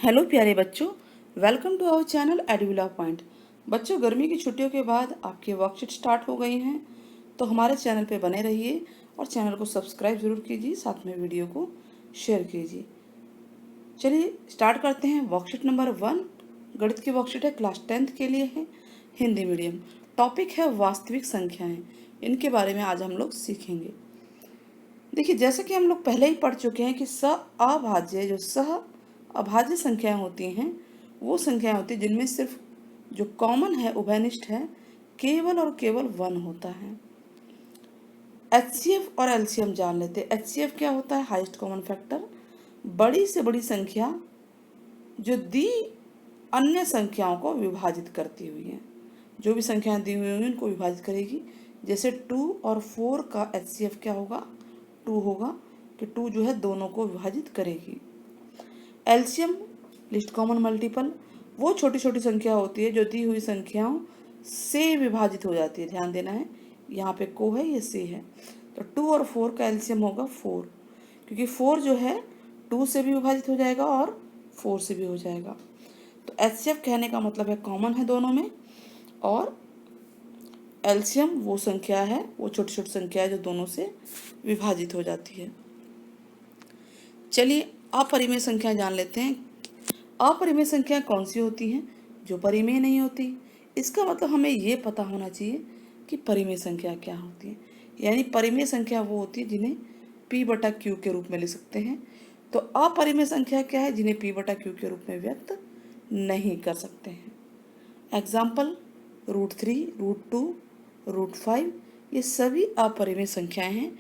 Hello प्यारे बच्चों, welcome to our channel Edvilla point. बच्चों, गर्मी की छुट्टियों के बाद आपकी वर्कशीट स्टार्ट हो गई हैं, तो हमारे चैनल पे बने रहिए और चैनल को सब्सक्राइब जरूर कीजिए, साथ में वीडियो को शेयर कीजिए। चलिए स्टार्ट करते हैं। वर्कशीट नंबर 1 गणित की वर्कशीट है, क्लास 10th के लिए है, हिंदी मीडियम। टॉपिक है वास्तविक संख्याएं। इनके बारे में आज हम लोग सीखेंगे। देखिए, जैसे कि हम लोग पहले ही पढ़ चुके हैं कि अभाज्य जो सह अभाज्य संख्याएं होती हैं, वो संख्याएं होती हैं जिनमें सिर्फ जो कॉमन है, उभयनिष्ठ है, केवल और केवल 1 होता है। एचसीएफ और एलसीएम जान लेते हैं। एचसीएफ क्या होता है? Highest common factor. बड़ी से बड़ी संख्या जो दी अन्य संख्याओं को विभाजित करती हुई है, जो भी संख्याएं दी हुई होंगी उनको विभाजित करेगी। जैसे 2 और 4 का एचसीएफ क्या होगा? 2 होगा, कि 2 जो है दोनों को विभाजित करेगी। एलसीएम, लिस्ट कॉमन मल्टीपल, वो छोटी छोटी संख्या होती है जो दी हुई संख्याओं से विभाजित हो जाती है। ध्यान देना है, यहाँ पे को है, ये से है, तो 2 और 4 का एलसीएम होगा 4, क्योंकि 4 जो है 2 से भी विभाजित हो जाएगा और 4 से भी हो जाएगा। तो एचसीएफ कहने का मतलब है कॉमन है दोनों में, और एलसीएम वो संख्या है, वो छोटी छोटी संख्या है जो दोनों से विभाजित हो जाती है। चलिए अपरिमेय संख्या जान लेते हैं। अपरिमेय संख्या कौन सी होती हैं? जो परिमेय नहीं होती। इसका मतलब हमें ये पता होना चाहिए कि परिमेय संख्या क्या होती है। यानी परिमेय संख्या वो होती है जिन्हें p/q के रूप में लिख सकते हैं। तो अपरिमेय संख्या क्या है? जिन्हें p/q के रूप में व्यक्त नहीं कर सकते हैं। एग्जाम्पल, √3, √2, √5, ये सभी अपरिमेय संख्याएं हैं।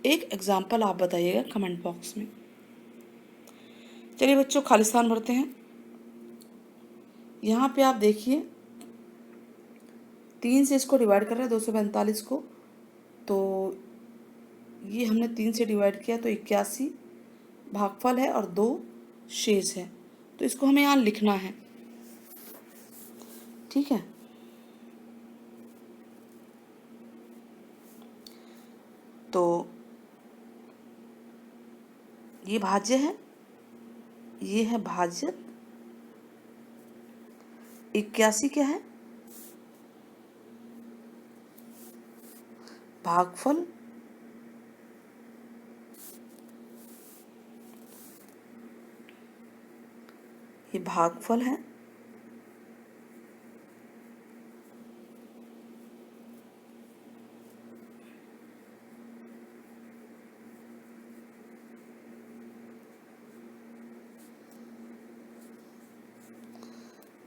एक एग्जाम्पल आप बताइएगा कमेंट बॉक्स में। चलिए बच्चों, खाली स्थान भरते हैं। यहाँ पे आप देखिए, 3 से इसको डिवाइड कर रहे हैं 245 को, तो ये हमने 3 से डिवाइड किया तो 81 भागफल है और 2 शेष है। तो इसको हमें यहाँ लिखना है, ठीक है। तो ये भाज्य है, ये है भाज्य। 81 क्या है? भागफल। ये भागफल है,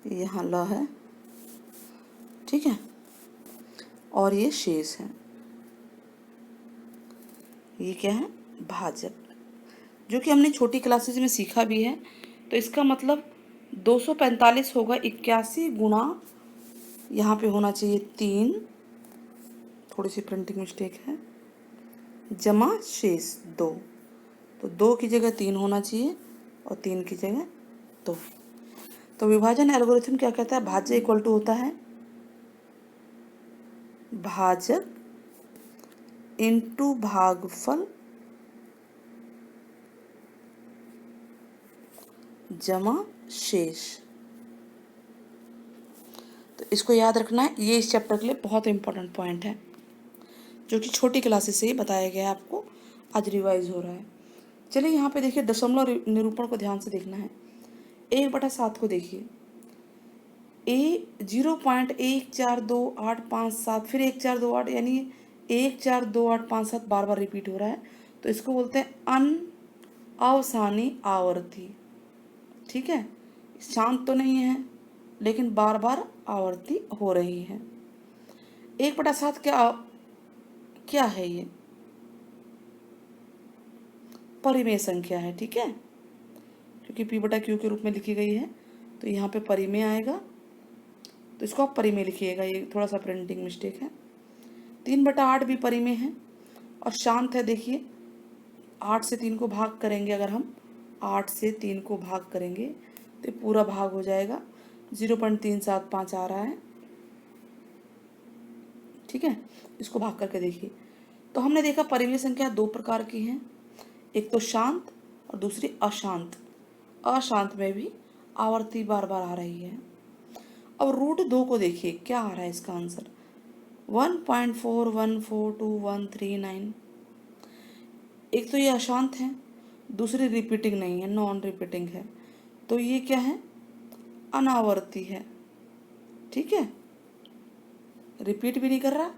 यहाँ ल है, ठीक है, और ये शेष है। ये क्या है? भाजक, जो कि हमने छोटी क्लासेस में सीखा भी है। तो इसका मतलब 245 होगा 81 गुणा, यहाँ पे होना चाहिए 3, थोड़ी सी प्रिंटिंग मिस्टेक है, जमा शेष 2। तो 2 की जगह 3 होना चाहिए और 3 की जगह 2। तो विभाजन एल्गोरिथम क्या कहता है? भाज्य इक्वल टू होता है भाजक इंटू भागफल जमा शेष। तो इसको याद रखना है, ये इस चैप्टर के लिए बहुत इंपॉर्टेंट पॉइंट है, जो कि छोटी क्लासेस से ही बताया गया है, आपको आज रिवाइज हो रहा है। चलिए यहाँ पे देखिए, दशमलव निरूपण को ध्यान से देखना है। 1/7 को देखिए, 0.142857, फिर 1428, यानी 142857 बार बार रिपीट हो रहा है, तो इसको बोलते हैं अनअवसानी आवर्ती, ठीक है। शांत तो नहीं है, लेकिन बार बार आवर्ती हो रही है। 1/7 क्या क्या है? ये परिमेय संख्या है, ठीक है, क्योंकि p/q के रूप में लिखी गई है, तो यहाँ पे परिमेय आएगा, तो इसको आप परिमेय लिखिएगा। ये थोड़ा सा प्रिंटिंग मिस्टेक है। 3/8 भी परिमेय है और शांत है। देखिए, 8 से 3 को भाग करेंगे, अगर हम 8 से 3 को भाग करेंगे तो पूरा भाग हो जाएगा, 0.375 आ रहा है, ठीक है। इसको भाग करके देखिए। तो हमने देखा परिमेय संख्या 2 प्रकार की हैं, एक तो शांत और दूसरी अशांत। अशांत में भी आवर्ती बार बार आ रही है। अब रूट 2 को देखिए क्या आ रहा है इसका आंसर, 1.414239। एक तो ये अशांत है, दूसरी रिपीटिंग नहीं है, नॉन रिपीटिंग है, तो ये क्या है, अनावर्ती है। ठीक है, रिपीट भी नहीं कर रहा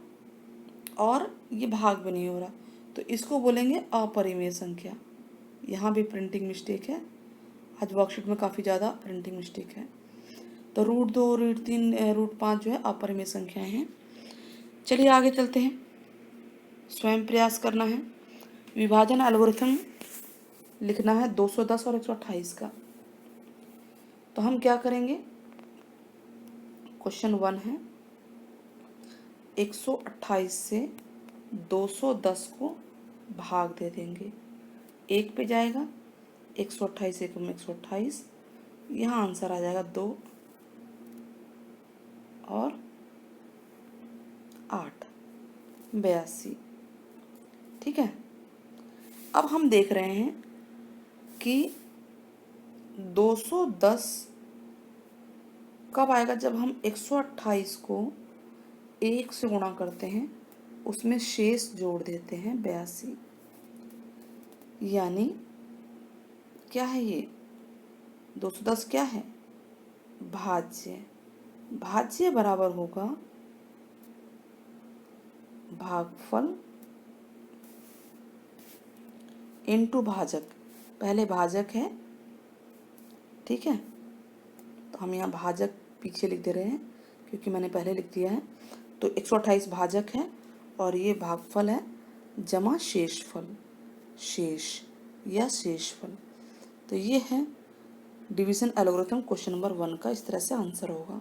और ये भाग भी नहीं हो रहा, तो इसको बोलेंगे अपरिमेय संख्या। यहाँ भी प्रिंटिंग मिस्टेक है, आज वर्कशीट में काफ़ी ज़्यादा प्रिंटिंग मिस्टेक है। तो रूट 2, रूट 3, रूट 5 जो है अपरिमेय संख्याएं हैं। चलिए आगे चलते हैं, स्वयं प्रयास करना है। विभाजन एल्गोरिथम लिखना है 210 और 128 का। तो हम क्या करेंगे, क्वेश्चन 1 है, 128 से 210 को भाग दे देंगे, 1 पे जाएगा, 128 1 में 128, यहाँ आंसर आ जाएगा 2 और 8, 82। ठीक है, अब हम देख रहे हैं कि 210 कब आएगा, जब हम 128 को 1 से गुणा करते हैं, उसमें शेष जोड़ देते हैं 82। यानी क्या है ये, 210 क्या है, भाज्य। भाज्य बराबर होगा भागफल इनटू भाजक। पहले भाजक है, ठीक है, तो हम यहाँ भाजक पीछे लिख दे रहे हैं क्योंकि मैंने पहले लिख दिया है। तो 128 भाजक है और ये भागफल है जमा शेषफल, शेष या शेषफल। तो ये है डिवीजन एल्गोरिथम क्वेश्चन नंबर 1 का, इस तरह से आंसर होगा।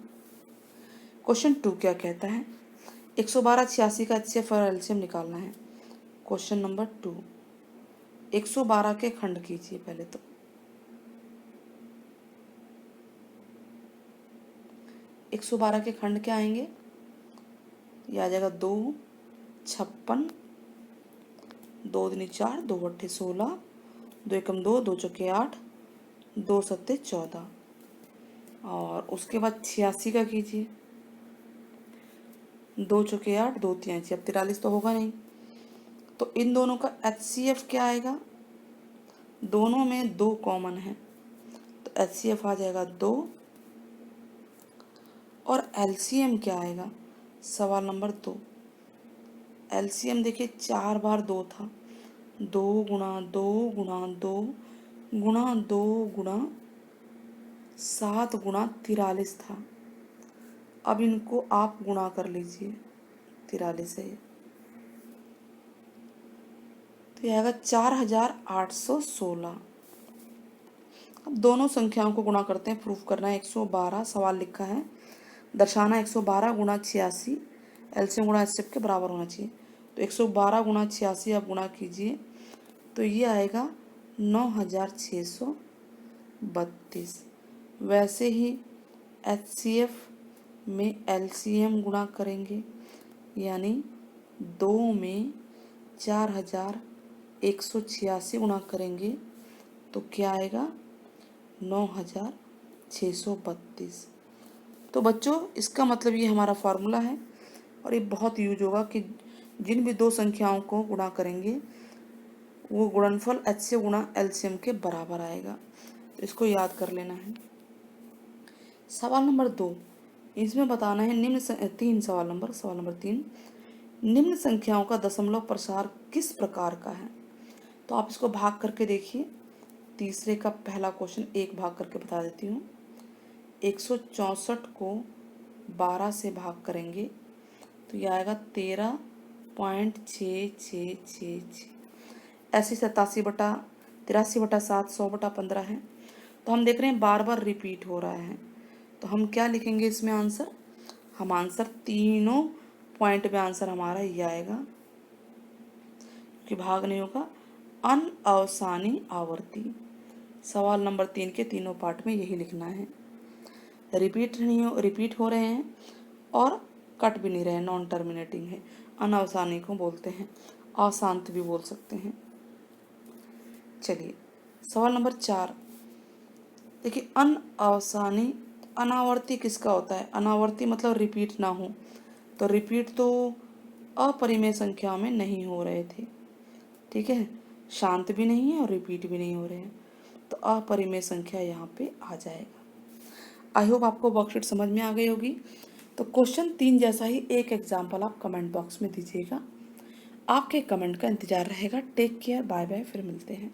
क्वेश्चन 2 क्या कहता है, 112 86 का HCF और LCM निकालना है। क्वेश्चन नंबर 2, 112 के खंड कीजिए पहले तो। 112 के खंड क्या आएंगे, ये आ जाएगा 2, 56, 2 दूनी 4, 2 अट्ठे 16, 2 एकम 2, 2 चौके 8, 2 सत्ते 14। और उसके बाद 86 का कीजिए, 2 चौके 8, 2 तियां 6, अब 43 तो होगा नहीं, तो इन दोनों का HCF क्या आएगा, दोनों में 2 कॉमन है, तो HCF आ जाएगा 2। और LCM क्या आएगा, सवाल नंबर 2, LCM देखिए 4 बार 2 था, 2 गुणा 2 गुणा 2 गुणा 2 गुणा 7 गुणा 43 था। अब इनको आप गुणा कर लीजिए 43 है, तो यह आएगा 4816। अब दोनों संख्याओं को गुणा करते हैं, प्रूफ करना है। 112 सवाल लिखा है, दर्शाना 112 गुणा 86 LCM गुणा HCF के बराबर होना चाहिए। तो 112 गुणा 86 आप गुणा कीजिए, तो ये आएगा 9632। वैसे ही HCF में LCM गुणा करेंगे, यानी 2 में 4186 गुणा करेंगे, तो क्या आएगा 9632। तो बच्चों इसका मतलब ये हमारा फार्मूला है और ये बहुत यूज होगा कि जिन भी 2 संख्याओं को गुणा करेंगे वो गुणनफल HCF गुणा LCM के बराबर आएगा, तो इसको याद कर लेना है। सवाल नंबर 2, इसमें बताना है निम्न 3 सवाल नंबर 3, निम्न संख्याओं का दशमलव प्रसार किस प्रकार का है। तो आप इसको भाग करके देखिए, तीसरे का पहला क्वेश्चन एक भाग करके बता देती हूँ। 164 को 12 से भाग करेंगे तो यह आएगा 13.6666। ऐसे 87/83/7 100/15 है। तो हम देख रहे हैं बार बार रिपीट हो रहा है, तो हम क्या लिखेंगे इसमें आंसर, हम आंसर तीनों पॉइंट में आंसर हमारा ये आएगा कि भाग नहीं होगा, अनअवसानी आवर्ती। सवाल नंबर 3 के तीनों पार्ट में यही लिखना है। रिपीट हो रहे हैं और कट भी नहीं रहे, नॉन टर्मिनेटिंग है, अनअवसानी को बोलते हैं, अशांत भी बोल सकते हैं। चलिए सवाल नंबर 4, देखिए अनअवसानी, अनावर्ती किसका होता है? अनावर्ती मतलब रिपीट ना हो, तो रिपीट तो अपरिमेय संख्याओं में नहीं हो रहे थे, ठीक है, शांत भी नहीं है और रिपीट भी नहीं हो रहे हैं, तो अपरिमेय संख्या यहाँ पे आ जाएगा। आई होप आपको वर्कशीट समझ में आ गई होगी। तो क्वेश्चन 3 जैसा ही एक एग्जाम्पल आप कमेंट बॉक्स में दीजिएगा। आपके कमेंट का इंतजार रहेगा। टेक केयर, बाय बाय, फिर मिलते हैं।